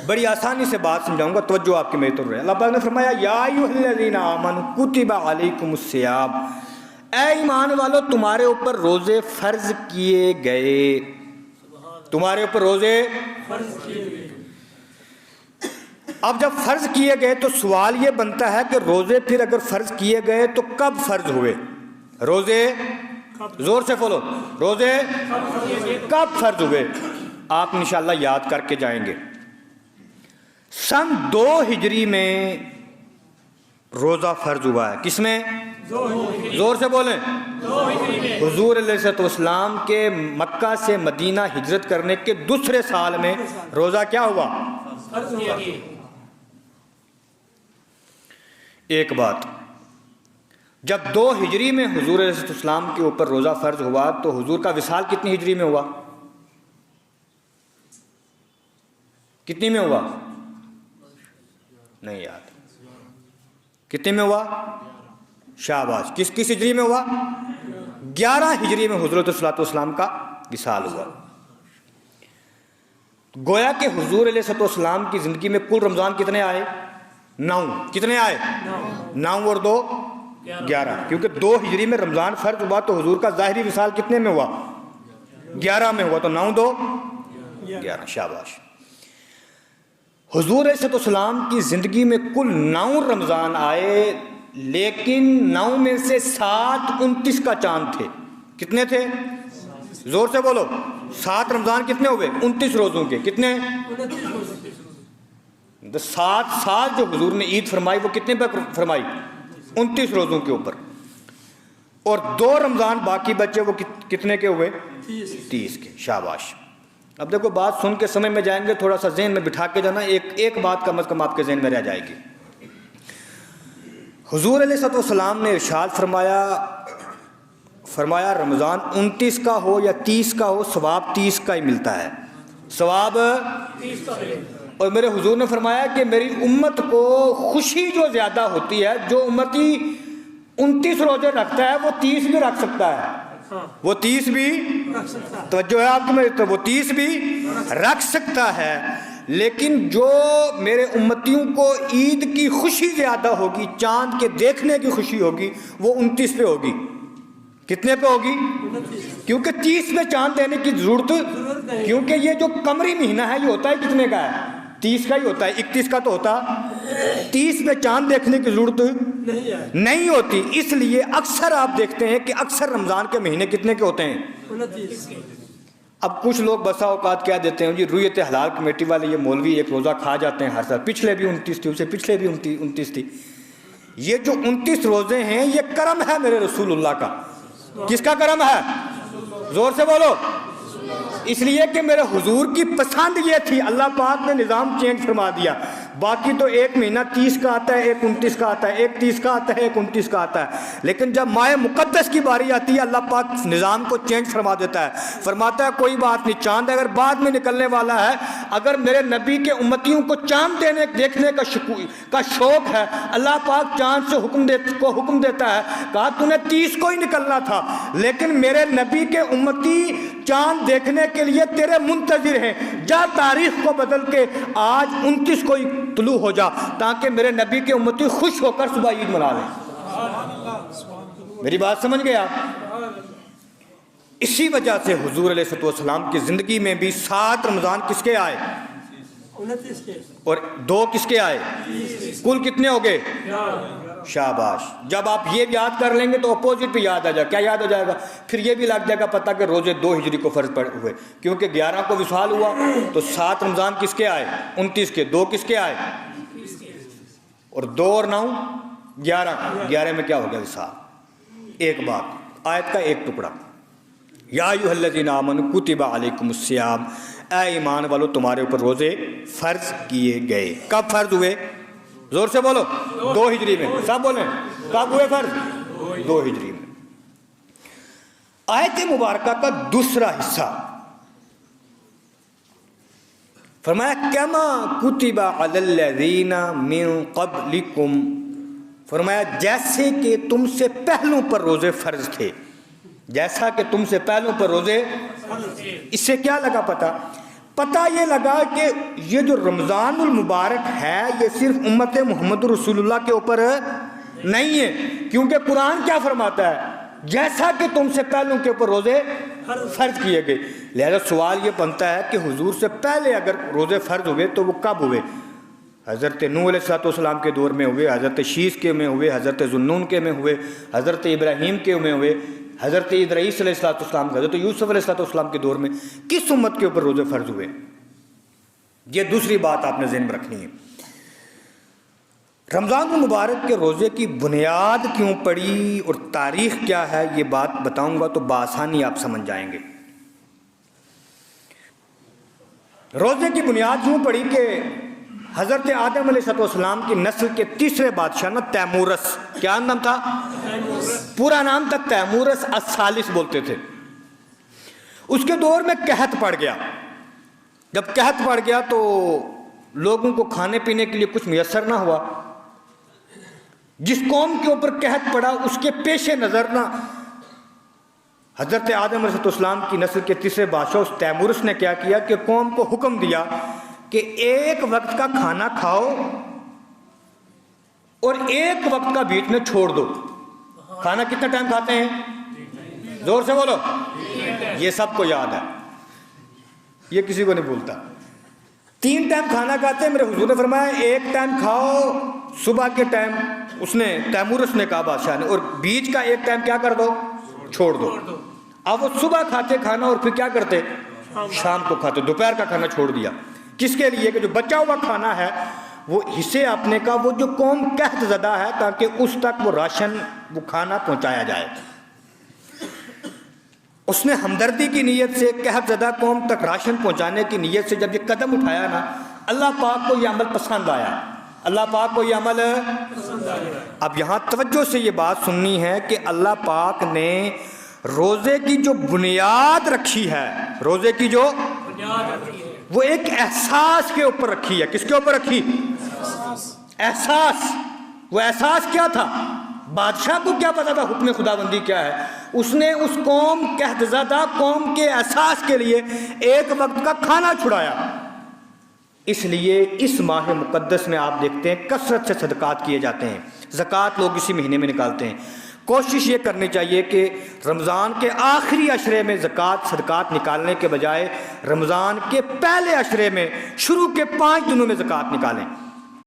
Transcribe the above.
بڑی آسانی سے بات سمجھاؤں گا، توجہ آپ کی میری طرف رہے۔ اللہ پاک نے فرمایا یا ایھا الذین آمنوا کتب علیکم الصیام، اے ایمان والو تمہارے اوپر روزے فرض کیے گئے، تمہارے اوپر روزے فرض کیے گئے۔ اب جب فرض کیے گئے تو سوال یہ بنتا ہے کہ روزے پھر اگر فرض کیے گئے تو کب فرض ہوئے؟ روزے زور سے بولو، روزے کب فرض ہوئے؟ آپ انشاءاللہ یاد کر کے جائیں گے۔ سن 2 ہجری میں روزہ فرض ہوا ہے۔ کس میں؟ زور سے بولیں۔ حضور علیہ الصلوۃ والسلام کے مکہ سے مدینہ ہجرت کرنے کے دوسرے سال میں روزہ کیا ہوا؟ ایک بات، جب 2 ہجری میں حضور علیہ الصلوۃ والسلام کے اوپر روزہ فرض ہوا تو حضور کا وصال کتنی ہجری میں ہوا؟ کتنی میں ہوا؟ نہیں یاد۔ کتنے میں ہوا؟ شاباش۔ کس ہجری میں ہوا؟ 11 ہجری میں حضور علیہ السلام کا وصال ہوا۔ گویا کہ حضور علیہ السلام کی زندگی میں کل رمضان کتنے آئے؟ 9۔ کتنے آئے؟ 9 اور 2 11، کیونکہ 2 ہجری میں رمضان فرض ہوا تو حضور کا ظاہری وصال کتنے میں ہوا؟ 11 میں ہوا، تو 9 2 11۔ شاباش۔ حضور علیہ السلام کی زندگی میں کل 9 رمضان آئے، لیکن 9 میں سے 7 29 کا چاند تھے۔ کتنے تھے؟ زور سے بولو۔ 7 رمضان کتنے ہوئے؟ 29 روزوں کے۔ کتنے؟ 7 سال جو حضور نے عید فرمائی وہ کتنے پر فرمائی؟ 29 روزوں کے اوپر۔ اور 2 رمضان باقی بچے وہ کتنے کے ہوئے؟ 30 کے۔ شاباش۔ اب دیکھو بات سن کے سمجھ میں جائیں گے، تھوڑا سا ذہن میں بٹھا کے جانا، ایک بات کم از کم آپ کے ذہن میں رہ جائے گی۔ حضور علیہ السلام نے ارشاد فرمایا رمضان 29 کا ہو یا 30 کا ہو، ثواب 30 کا ہی ملتا ہے، ثواب 30 کا ہے۔ اور میرے حضور نے فرمایا کہ میری امت کو خوشی جو زیادہ ہوتی ہے، جو امتی 29 روزے رکھتا ہے وہ 30 بھی رکھ سکتا ہے، وہ 30 بھی توجہ ہے آپ کی میری طرف، وہ 30 بھی رکھ سکتا ہے۔ لیکن جو میرے امتیوں کو عید کی خوشی زیادہ ہوگی، چاند کے دیکھنے کی خوشی ہوگی، وہ 29 پہ ہوگی۔ کتنے پہ ہوگی؟ کیونکہ 30 میں چاند دینے کی ضرورت، کیونکہ یہ جو قمری مہینہ ہے یہ ہوتا ہے کتنے کا ہے؟ 30 کا ہی ہوتا ہے، 31 کا تو ہوتا، 30 میں چاند دیکھنے کی ضرورت نہیں ہوتی۔ اس لیے اکثر آپ دیکھتے ہیں کہ اکثر رمضان کے مہینے کتنے کے ہوتے ہیں؟ 29 کے۔ اب کچھ لوگ بسا اوقات کیا دیتے ہیں جی رویت حلال کمیٹی والے یہ مولوی ایک روزہ کھا جاتے ہیں ہر سال، پچھلے بھی 29 تھی، اسے پچھلے بھی 29 تھی۔ یہ جو 29 روزے ہیں یہ کرم ہے میرے رسول اللہ کا۔ کس کا کرم ہے؟ زور سے بولو۔ اس لیے کہ میرے حضور کی پسند یہ تھی، اللہ پاک نے نظام چینج فرما دیا۔ باقی تو ایک مہینہ 30 کا آتا ہے، ایک 29 کا آتا ہے، ایک 30 کا آتا ہے، ایک 29 کا آتا ہے، لیکن جب ماہ مقدس کی باری آتی ہے اللہ پاک نظام کو چینج فرما دیتا ہے، فرماتا ہے کوئی بات نہیں، چاند اگر بعد میں نکلنے والا ہے، اگر میرے نبی کے امتیوں کو چاند دیکھنے کا شوق ہے، اللہ پاک چاند سے حکم دیتا ہے، کہا تو نے 30 کو ہی نکلنا تھا، لیکن میرے نبی کے امتی چاند دیکھنے کے لیے تیرے منتظر ہیں، جا تاریخ کو بدل کے آج 29 کو ہی طلوع ہو جا، تاکہ میرے نبی کے امتی خوش ہو کر صبح عید منا لیں۔ میری بات سمجھ گئے آپ؟ اسی وجہ سے حضور علیہ السلام کی زندگی میں بھی 7 رمضان کس کے آئے؟ 29 کے، اور 2 کس کے آئے؟ کل کتنے ہو گئے؟ شاباش۔ جب آپ یہ یاد کر لیں گے تو اپوزٹ بھی یاد آ جائے گا۔ کیا یاد ہو جائے گا؟ پھر یہ بھی لگ جائے گا پتہ کہ روزے 2 ہجری کو فرض پڑے ہوئے، کیونکہ 11 کو وصال ہوا تو 7 رمضان کس کے آئے؟ 29 کے۔ 2 کس کے آئے؟ اور 2 اور 9 11 میں کیا ہو گیا؟ وصال۔ ایک بات، آیت کا ایک ٹکڑا، یا ایھا الذین آمنوا کتب علیکم الصیام، اے ایمان والو تمہارے اوپر روزے فرض کیے گئے۔ کب فرض ہوئے؟ زور سے بولو۔ 2 ہجری میں۔ سب بولیں کب ہوئے فرض؟ 2 ہجری میں۔ آیت مبارکہ کا دوسرا حصہ فرمایا کما کتب علی الذین من قبلکم، فرمایا جیسے کہ تم سے پہلوں پر روزے فرض تھے، جیسا کہ تم سے پہلوں پر روزے۔ اس سے کیا لگا پتہ؟ پتہ یہ لگا کہ یہ جو رمضان المبارک ہے یہ صرف امت محمد رسول اللہ کے اوپر نہیں ہے، کیونکہ قرآن کیا فرماتا ہے؟ جیسا کہ تم سے پہلوں کے اوپر روزے فرض کیے گئے۔ لہذا سوال یہ بنتا ہے کہ حضور سے پہلے اگر روزے فرض ہوئے تو وہ کب ہوئے؟ حضرت نوح علیہ السلام کے دور میں ہوئے، حضرت شیس کے میں ہوئے، حضرت ذوالنون کے میں ہوئے، حضرت ابراہیم کے میں ہوئے، حضرت ادریس علیہ السلام، حضرت یوسف علیہ السلام کے دور میں کس امت کے اوپر روزے فرض ہوئے؟ یہ دوسری بات آپ نے ذہن میں رکھنی ہے۔ رمضان المبارک کے روزے کی بنیاد کیوں پڑی اور تاریخ کیا ہے یہ بات بتاؤں گا تو بآسانی آپ سمجھ جائیں گے۔ روزے کی بنیاد کیوں پڑی کہ حضرت آدم علیہ السلام کی نسل کے تیسرے بادشاہ نا تیمورس، کیا نام تھا؟ پورا نام تھا تیمورس الثالث بولتے تھے۔ اس کے دور میں قحط پڑ گیا۔ جب قحط پڑ گیا تو لوگوں کو کھانے پینے کے لیے کچھ میسر نہ ہوا۔ جس قوم کے اوپر قحط پڑا اس کے پیش نظر نہ حضرت آدم علیہ السلام کی نسل کے تیسرے بادشاہ اس تیمورس نے کیا کیا کہ قوم کو حکم دیا کہ ایک وقت کا کھانا کھاؤ اور ایک وقت کا بیچ میں چھوڑ دو۔ کھانا کتنا ٹائم کھاتے ہیں؟ زور سے بولو۔ یہ سب کو یاد ہے، یہ کسی کو نہیں بھولتا۔ 3 ٹائم کھانا کھاتے ہیں۔ میرے حضور نے فرمایا ایک ٹائم کھاؤ صبح کے ٹائم، اس نے تیمورس نے کہا بادشاہ نے، اور بیچ کا ایک ٹائم کیا کر دو؟ چھوڑ دو۔ اب وہ صبح کھاتے کھانا اور پھر کیا کرتے؟ شام کو کھاتے، دوپہر کا کھانا چھوڑ دیا۔ کس کے لیے؟ کہ جو بچا ہوا کھانا ہے وہ حصے اپنے کا، وہ جو قوم قحط زدہ ہے تاکہ اس تک وہ راشن وہ کھانا پہنچایا جائے۔ اس نے ہمدردی کی نیت سے قحط زدہ قوم تک راشن پہنچانے کی نیت سے جب یہ قدم اٹھایا نا، اللہ پاک کو یہ عمل پسند آیا۔ اللہ پاک کو یہ عمل پسند آیا۔ اب یہاں توجہ سے یہ بات سننی ہے کہ اللہ پاک نے روزے کی جو بنیاد رکھی ہے، روزے کی جو بنیاد رکھی ہے وہ ایک احساس کے اوپر رکھی ہے۔ کس کے اوپر رکھی؟ احساس۔ وہ احساس کیا تھا؟ بادشاہ کو کیا پتا تھا حکم خداوندی کیا ہے؟ اس نے اس قوم قحط زدہ قوم کے احساس کے لیے ایک وقت کا کھانا چھڑایا۔ اس لیے اس ماہ مقدس میں آپ دیکھتے ہیں کثرت سے صدقات کیے جاتے ہیں، زکوٰۃ لوگ اسی مہینے میں نکالتے ہیں۔ کوشش یہ کرنی چاہیے کہ رمضان کے آخری عشرے میں زکوٰۃ صدقات نکالنے کے بجائے رمضان کے پہلے عشرے میں شروع کے 5 دنوں میں زکوٰۃ نکالیں۔